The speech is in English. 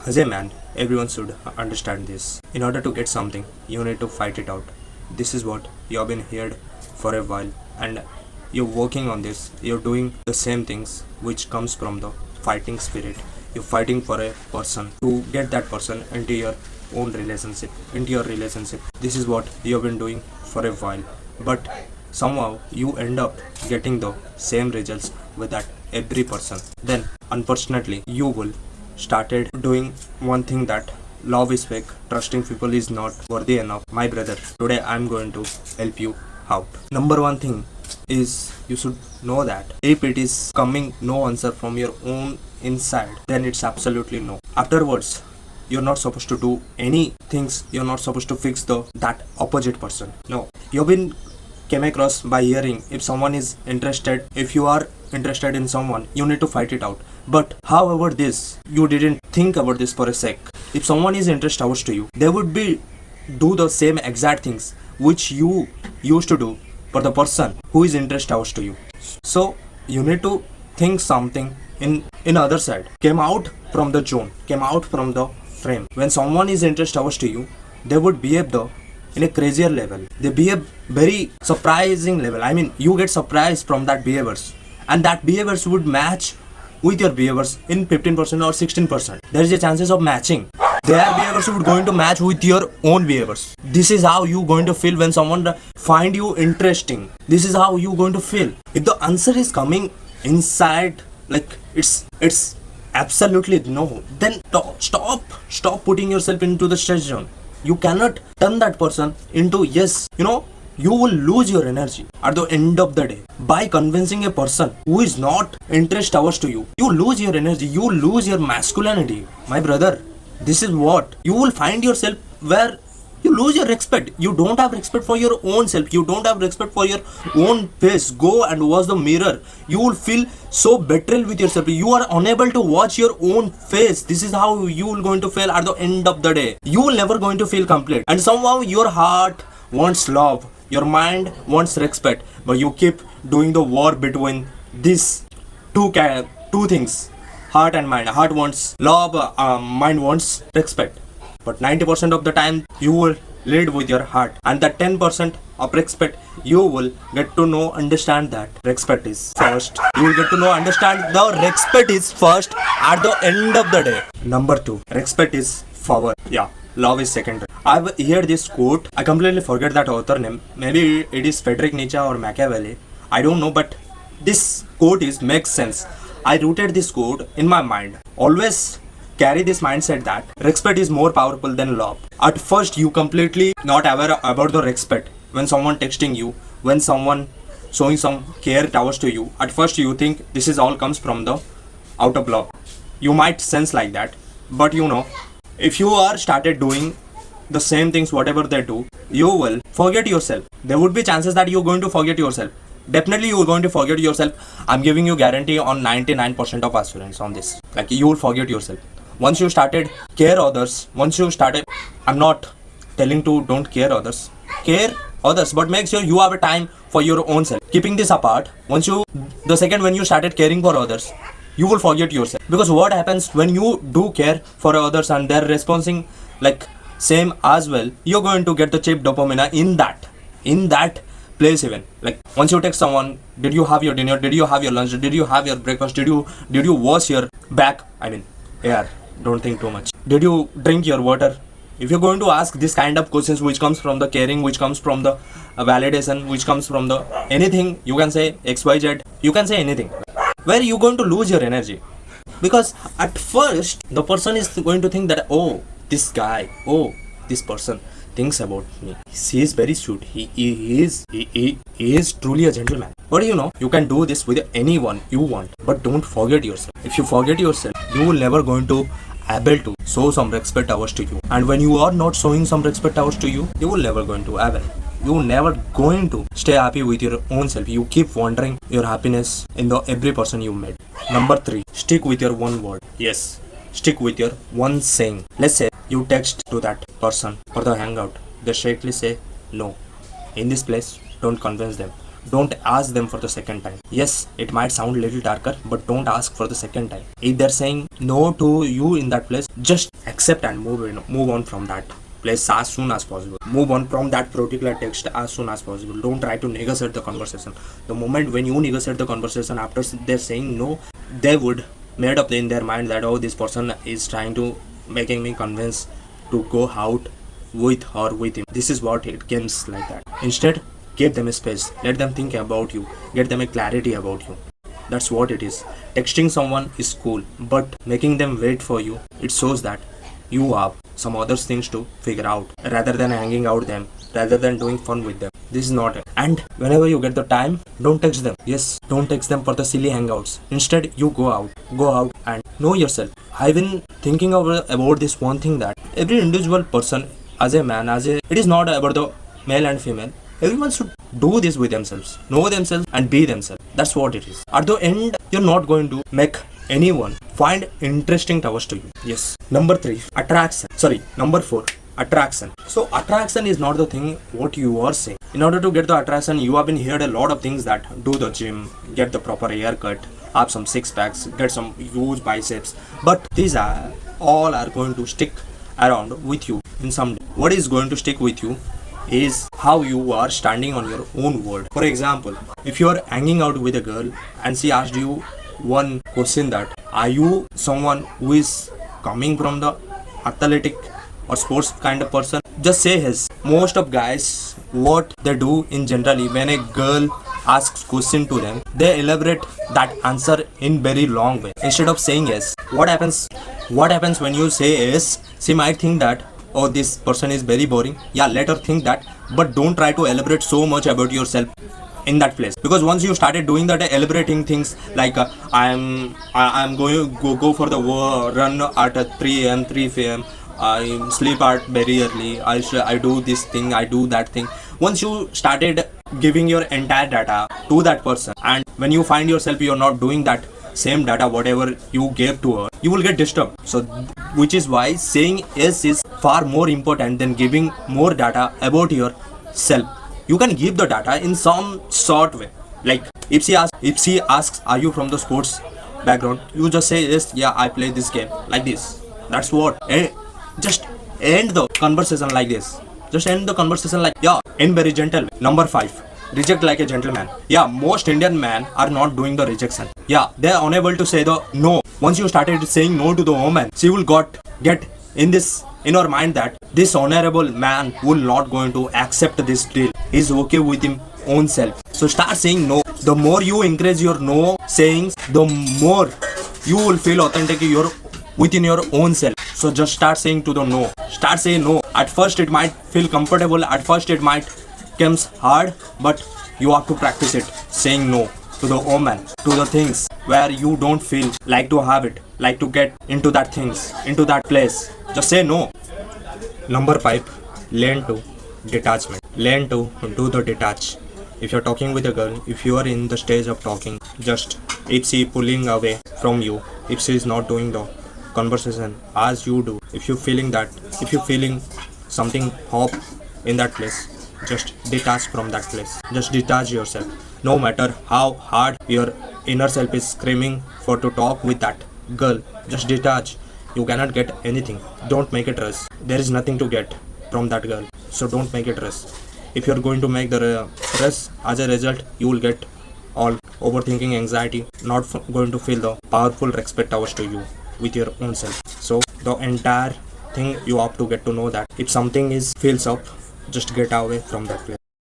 As a man, everyone should understand this. In order to get something, you need to fight it out. This is what you have been heard for a while, and you're working on this. You're doing the same things which comes from the fighting spirit. You're fighting for a person to get that person into your own relationship, into your relationship. This is what you have been doing for a while, but somehow you end up getting the same results with that every person. Then unfortunately you will started doing one thing, that love is fake, trusting people is not worthy enough. My brother, today I'm going to help you out. Number one thing is, you should know that if it is coming no answer from your own inside, then it's absolutely no. Afterwards, you're not supposed to do any things. You're not supposed to fix that opposite person. No, you've been came across by hearing, if someone is interested, if you are interested in someone, you need to fight it out. But however this, you didn't think about this for a sec. If someone is interested towards to you, they would be do the same exact things which you used to do for the person who is interested towards to you. So you need to think something in other side. Came out from the zone, came out from the frame. When someone is interested towards to you, they would behave in a crazier level. They behave very surprising level. I mean, you get surprised from that behaviors, and that behaviors would match with your behaviors in 15% or 16%. There is a chances of matching. Their behaviors would going to match with your own behaviors. This is how you going to feel when someone find you interesting. This is how you going to feel. If the answer is coming inside, like it's absolutely no, then stop putting yourself into the stress zone. You cannot turn that person into yes. You will lose your energy at the end of the day by convincing a person who is not interested towards to you. You lose your energy, you lose your masculinity. My brother, this is what you will find yourself where you lose your respect. You don't have respect for your own self. You don't have respect for your own face. Go and watch the mirror. You will feel so betrayal with yourself. You are unable to watch your own face. This is how you will going to feel at the end of the day. You will never going to feel complete. And somehow your heart wants love. Your mind wants respect. But you keep doing the war between these two things. Heart and mind. Heart wants love. Mind wants respect. But 90% of the time you will lead with your heart, and the 10% of respect you will get to know, understand that respect is first. You will get to know, understand the respect is first at the end of the day. Number 2, respect is power. Yeah, love is secondary. I've heard this quote. I completely forget that author name. Maybe it is Friedrich Nietzsche or Machiavelli. I don't know, but this quote makes sense. I rooted this quote in my mind. Always carry this mindset that respect is more powerful than love. At first, you completely not aware about the respect. When someone texting you, when someone showing some care towards to you, at first you think this is all comes from the out of love. You might sense like that, but if you are started doing the same things whatever they do, you will forget yourself. There would be chances that you're going to forget yourself. Definitely you are going to forget yourself. I'm giving you guarantee on 99% of assurance on this. Like, you will forget yourself. Once you started care others, I'm not telling to don't care others, but make sure you have a time for your own self. Keeping this apart, the second when you started caring for others, you will forget yourself. Because what happens when you do care for others and they're responding like same as well, you're going to get the cheap dopamine in that place. Even like once you text someone, did you have your dinner, did you have your lunch, did you have your breakfast, did you wash your back, don't think too much, did you drink your water? If you're going to ask this kind of questions which comes from the caring, which comes from the validation, which comes from the anything, you can say XYZ, you can say anything, where you're going to lose your energy. Because at first the person is going to think that, oh, this guy, oh, this person thinks about me, he is very sweet, he is truly a gentleman. But you can do this with anyone you want, but don't forget yourself. If you forget yourself, you will never going to able to show some respect towards to you. And when you are not showing some respect towards to you, you will never going to able, you will never going to stay happy with your own self. You keep wondering your happiness in the every person you met. Number 3, stick with your one word. Yes, stick with your one saying. Let's say you text to that person for the hangout, they straightly say no, in this place don't convince them. Don't ask them for the second time. Yes, it might sound a little darker, but don't ask for the second time. If they're saying no to you in that place, just accept and move on from that place as soon as possible. Move on from that particular text as soon as possible. Don't try to negotiate the conversation. The moment when you negotiate the conversation after they're saying no, they would made up in their mind that, oh, this person is trying to making me convince to go out with her, with him. This is what it comes like that. Instead, give them a space. Let them think about you. Get them a clarity about you. That's what it is. Texting someone is cool, but making them wait for you, it shows that you have some other things to figure out rather than hanging out them, rather than doing fun with them. This is not it. And whenever you get the time, don't text them. Yes, don't text them for the silly hangouts. Instead, you go out and know yourself. I've been thinking about this one thing, that every individual person, as a man, it is not about the male and female. Everyone should do this with themselves, know themselves and be themselves. That's what it is. At the end, you're not going to make anyone find interesting towers to you. Yes. Number 4, attraction. So attraction is not the thing what you are saying. In order to get the attraction, you have been heard a lot of things, that do the gym, get the proper haircut, have some six packs, get some huge biceps. But these are all going to stick around with you in some day. What is going to stick with you is how you are standing on your own word. For example, if you are hanging out with a girl and she asked you one question, that are you someone who is coming from the athletic or sports kind of person, just say yes. Most of guys, what they do in generally, when a girl asks question to them, they elaborate that answer in very long way instead of saying yes. What happens when you say yes? She might think that, oh, this person is very boring. Yeah, let her think that, but don't try to elaborate so much about yourself in that place, because once you started doing that, elaborating things like I'm going to go for the run at 3 a.m. 3 p.m. I sleep at very early. I do this thing, I do that thing. Once you started giving your entire data to that person, and when you find yourself you're not doing that same data whatever you gave to her, you will get disturbed. So which is why saying yes is far more important than giving more data about yourself. You can give the data in some sort way. Like if she asks, are you from the sports background, you just say yes, yeah, I play this game, like this. That's what. Just end the conversation like this. Just end the conversation like, yeah, in very gentle way. Number 5, reject like a gentleman. Yeah, most Indian men are not doing the rejection. Yeah, they are unable to say the no. Once you started saying no to the woman, she will get in her mind that this honorable man will not going to accept this deal. He's okay with him own self. So start saying no. The more you increase your no sayings, the more you will feel authentic within your own self. So just start saying to the no. Start saying no. At first it might feel comfortable. At first it might comes hard, but you have to practice it. Saying no to the woman, to the things where you don't feel like to have it, like to get into that things, into that place. Just say no. Number 5, learn to detachment. Learn to do the detach. If you're talking with a girl, if you are in the stage of talking, just if she pulling away from you, if she is not doing the conversation as you do, if you're feeling something hop in that place, just detach from that place. Just detach yourself. No matter how hard your inner self is screaming for to talk with that girl, just detach. You cannot get anything. Don't make it rush. There is nothing to get from that girl. So don't make it rush. If you're going to make the rush, as a result, you will get all overthinking, anxiety, not going to feel the powerful respect towards to you with your own self. So the entire thing you have to get to know that if something feels up, just get away from that place.